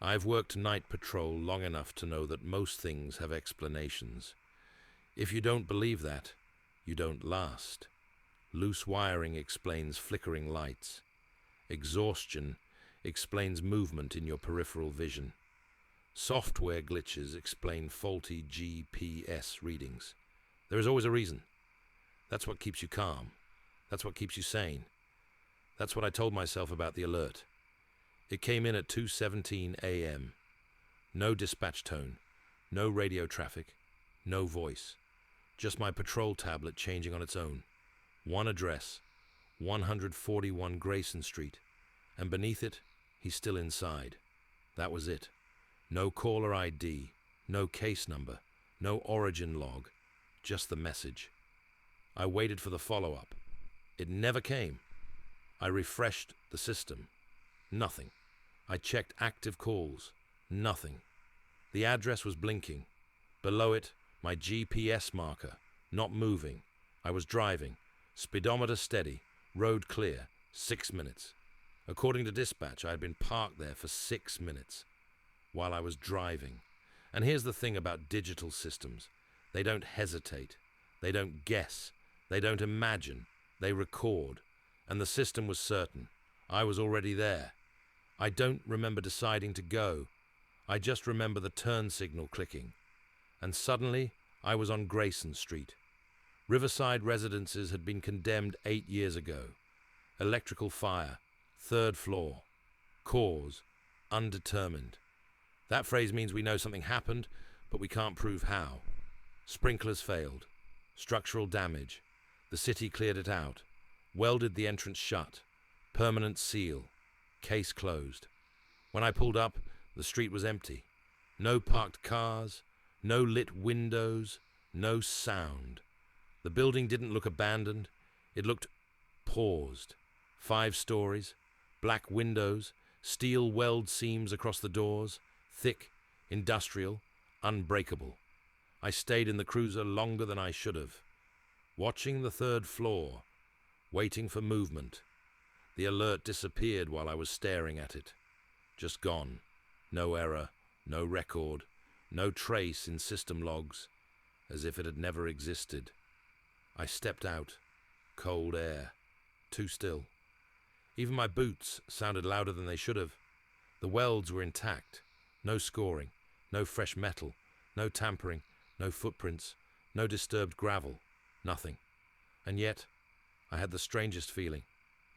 I've worked night patrol long enough to know that most things have explanations. If you don't believe that, you don't last. Loose wiring explains flickering lights. Exhaustion explains movement in your peripheral vision. Software glitches explain faulty GPS readings. There is always a reason. That's what keeps you calm. That's what keeps you sane. That's what I told myself about the alert. It came in at 2:17 a.m. No dispatch tone, no radio traffic, no voice. Just my patrol tablet changing on its own. One address, 141 Grayson Street, and beneath it, he's still inside. That was it. No caller ID, no case number, no origin log, just the message. I waited for the follow-up. It never came. I refreshed the system. Nothing. I checked active calls. Nothing. The address was blinking. Below it, my GPS marker, not moving. I was driving. Speedometer steady. Road clear. 6 minutes. According to dispatch, I had been parked there for 6 minutes while I was driving. And here's the thing about digital systems. They don't hesitate. They don't guess. They don't imagine. They record. And the system was certain. I was already there. I don't remember deciding to go. I just remember the turn signal clicking. And suddenly, I was on Grayson Street. Riverside residences had been condemned 8 years ago. Electrical fire, 3rd floor. Cause, undetermined. That phrase means we know something happened, but we can't prove how. Sprinklers failed. Structural damage. The city cleared it out. Welded the entrance shut. Permanent seal. Case closed. When I pulled up, the street was empty. No parked cars, no lit windows, no sound. The building didn't look abandoned. It looked paused. 5 stories, black windows, steel weld seams across the doors, thick, industrial, unbreakable. I stayed in the cruiser longer than I should have, watching the 3rd floor, waiting for movement. The alert disappeared while I was staring at it. Just gone. No error, no record, no trace in system logs, as if it had never existed. I stepped out. Cold air. Too still. Even my boots sounded louder than they should have. The welds were intact. No scoring, no fresh metal, no tampering, no footprints, no disturbed gravel, nothing. And yet, I had the strangest feeling.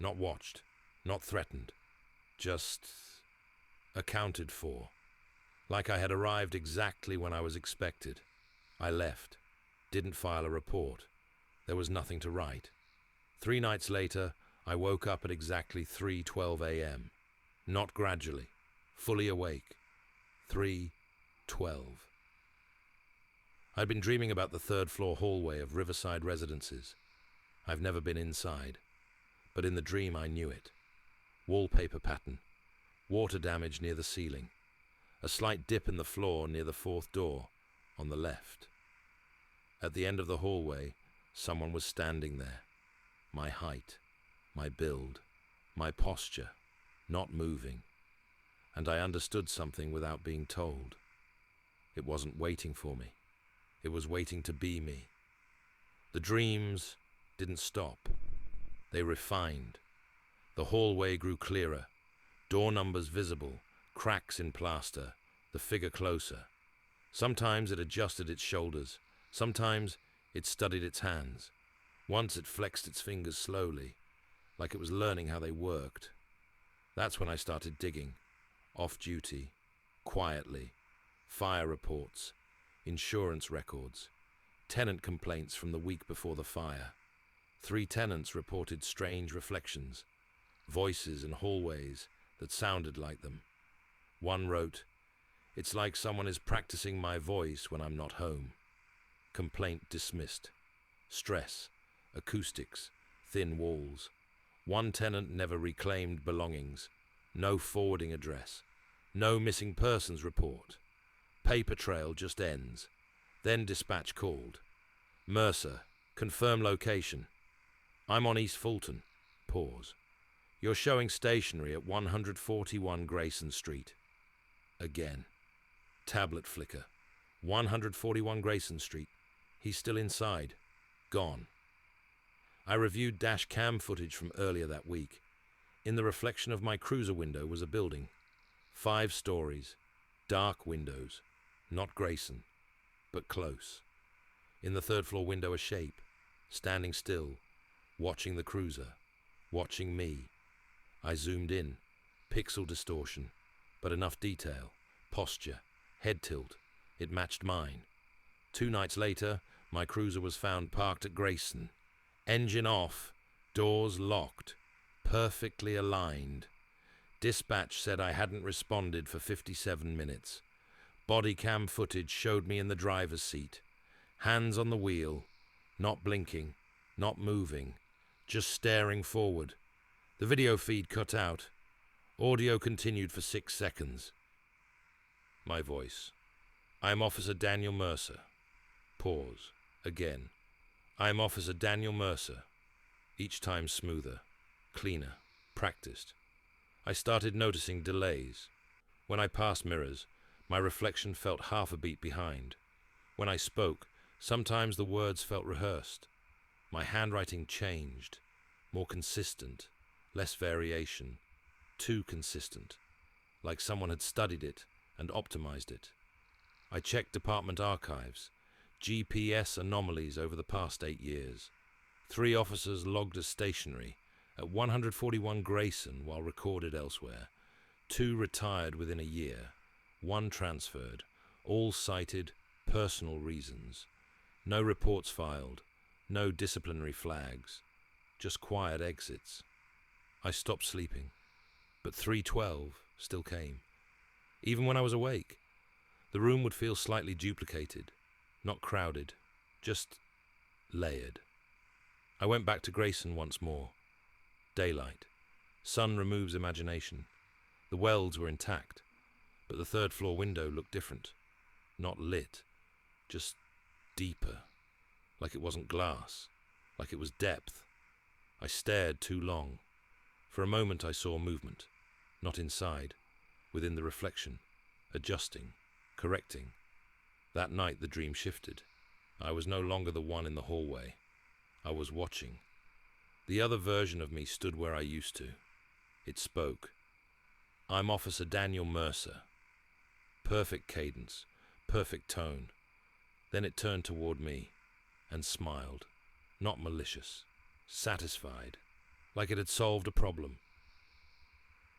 Not watched, not threatened, just accounted for. Like I had arrived exactly when I was expected. I left, didn't file a report. There was nothing to write. 3 nights later, I woke up at exactly 3:12 a.m. Not gradually, fully awake. 3:12. I'd been dreaming about the 3rd floor hallway of Riverside residences. I've never been inside. But in the dream I knew it. Wallpaper pattern, water damage near the ceiling, a slight dip in the floor near the 4th door, on the left. At the end of the hallway, someone was standing there. My height, my build, my posture, not moving. And I understood something without being told. It wasn't waiting for me. It was waiting to be me. The dreams didn't stop. They refined. The hallway grew clearer, door numbers visible, cracks in plaster, the figure closer. Sometimes it adjusted its shoulders, sometimes it studied its hands. Once it flexed its fingers slowly, like it was learning how they worked. That's when I started digging. Off-duty, quietly, fire reports, insurance records, tenant complaints from the week before the fire. 3 tenants reported strange reflections, voices in hallways that sounded like them. One wrote, "It's like someone is practicing my voice when I'm not home." Complaint dismissed. Stress, acoustics, thin walls. One tenant never reclaimed belongings. No forwarding address. No missing persons report. Paper trail just ends. Then dispatch called. Mercer, confirm location. I'm on East Fulton. Pause. You're showing stationary at 141 Grayson Street. Again. Tablet flicker. 141 Grayson Street. He's still inside. Gone. I reviewed dash cam footage from earlier that week. In the reflection of my cruiser window was a building. 5 stories. Dark windows. Not Grayson, but close. In the third floor window a shape, standing still, watching the cruiser, watching me. I zoomed in. Pixel distortion, but enough detail, posture, head tilt. It matched mine. 2 nights later, my cruiser was found parked at Grayson. Engine off, doors locked, perfectly aligned. Dispatch said I hadn't responded for 57 minutes. Body cam footage showed me in the driver's seat. Hands on the wheel, not blinking, not moving, just staring forward. The video feed cut out. Audio continued for 6 seconds. My voice. I'm Officer Daniel Mercer. Pause. Again. I'm Officer Daniel Mercer. Each time smoother, cleaner, practiced. I started noticing delays. When I passed mirrors, my reflection felt half a beat behind. When I spoke, sometimes the words felt rehearsed. My handwriting changed, more consistent, less variation, too consistent, like someone had studied it and optimized it. I checked department archives, GPS anomalies over the past 8 years. 3 officers logged as stationary at 141 Grayson while recorded elsewhere. 2 retired within a year. 1 transferred, all cited personal reasons. No reports filed, no disciplinary flags, just quiet exits. I stopped sleeping, but 312 still came. Even when I was awake, the room would feel slightly duplicated, not crowded, just layered. I went back to Grayson once more. Daylight. Sun removes imagination. The welds were intact, but the third floor window looked different. Not lit, just deeper, like it wasn't glass, like it was depth. I stared too long. For a moment I saw movement, not inside, within the reflection, adjusting, correcting. That night the dream shifted. I was no longer the one in the hallway. I was watching. The other version of me stood where I used to. It spoke. I'm Officer Daniel Mercer. Perfect cadence, perfect tone. Then it turned toward me and smiled, not malicious, satisfied, like it had solved a problem.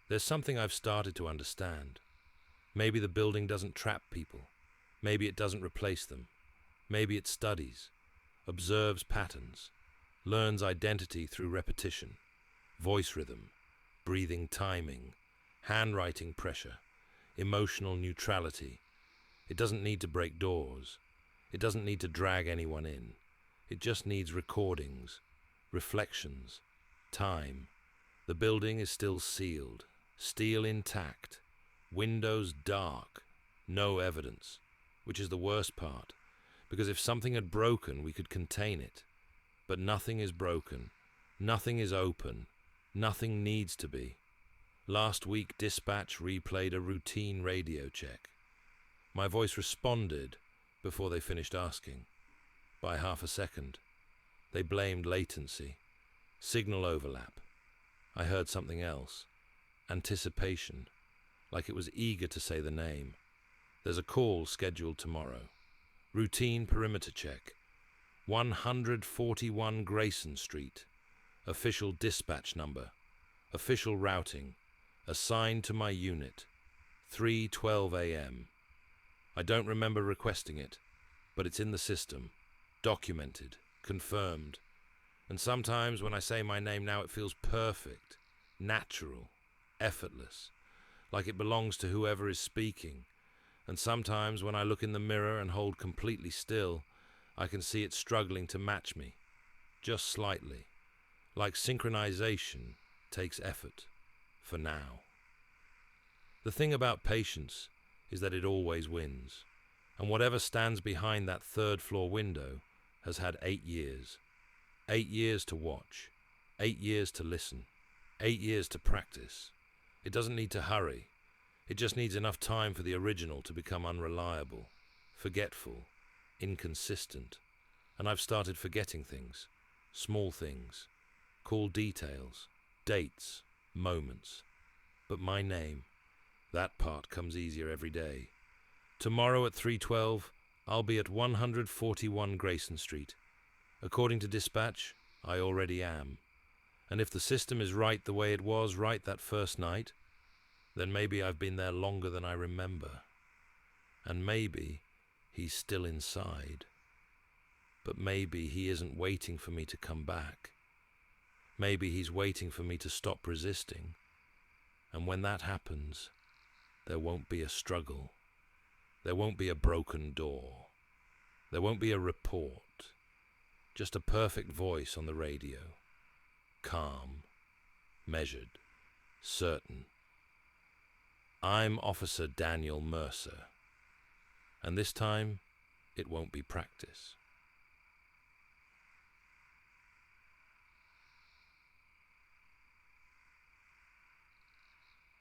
There's something I've started to understand. Maybe the building doesn't trap people. Maybe it doesn't replace them. Maybe it studies, observes patterns, learns identity through repetition, voice rhythm, breathing timing, handwriting pressure, emotional neutrality. It doesn't need to break doors. It doesn't need to drag anyone in. It just needs recordings, reflections, time. The building is still sealed, steel intact, windows dark, no evidence, which is the worst part, because if something had broken, we could contain it. But nothing is broken, nothing is open, nothing needs to be. Last week, dispatch replayed a routine radio check. My voice responded before they finished asking. By half a second. They blamed latency, signal overlap. I heard something else. Anticipation, like it was eager to say the name. There's a call scheduled tomorrow. Routine perimeter check. 141 Grayson Street. Official dispatch number. Official routing. Assigned to my unit. 3:12 a.m. I don't remember requesting it, but it's in the system. Documented. Confirmed. And sometimes when I say my name now, it feels perfect, natural, effortless, like it belongs to whoever is speaking. And sometimes when I look in the mirror and hold completely still, I can see it struggling to match me, just slightly, like synchronization takes effort, for now. The thing about patience is that it always wins, and whatever stands behind that third floor window has had 8 years. 8 years to watch, 8 years to listen, 8 years to practice. It doesn't need to hurry. It just needs enough time for the original to become unreliable, forgetful, inconsistent. And I've started forgetting things, small things, cool details, dates, moments. But my name, that part comes easier every day. Tomorrow at 3:12, I'll be at 141 Grayson Street. According to dispatch, I already am. And if the system is right the way it was right that first night, then maybe I've been there longer than I remember. And maybe he's still inside. But maybe he isn't waiting for me to come back. Maybe he's waiting for me to stop resisting. And when that happens, there won't be a struggle. There won't be a broken door. There won't be a report. Just a perfect voice on the radio. Calm, measured, certain. I'm Officer Daniel Mercer. And this time, it won't be practice.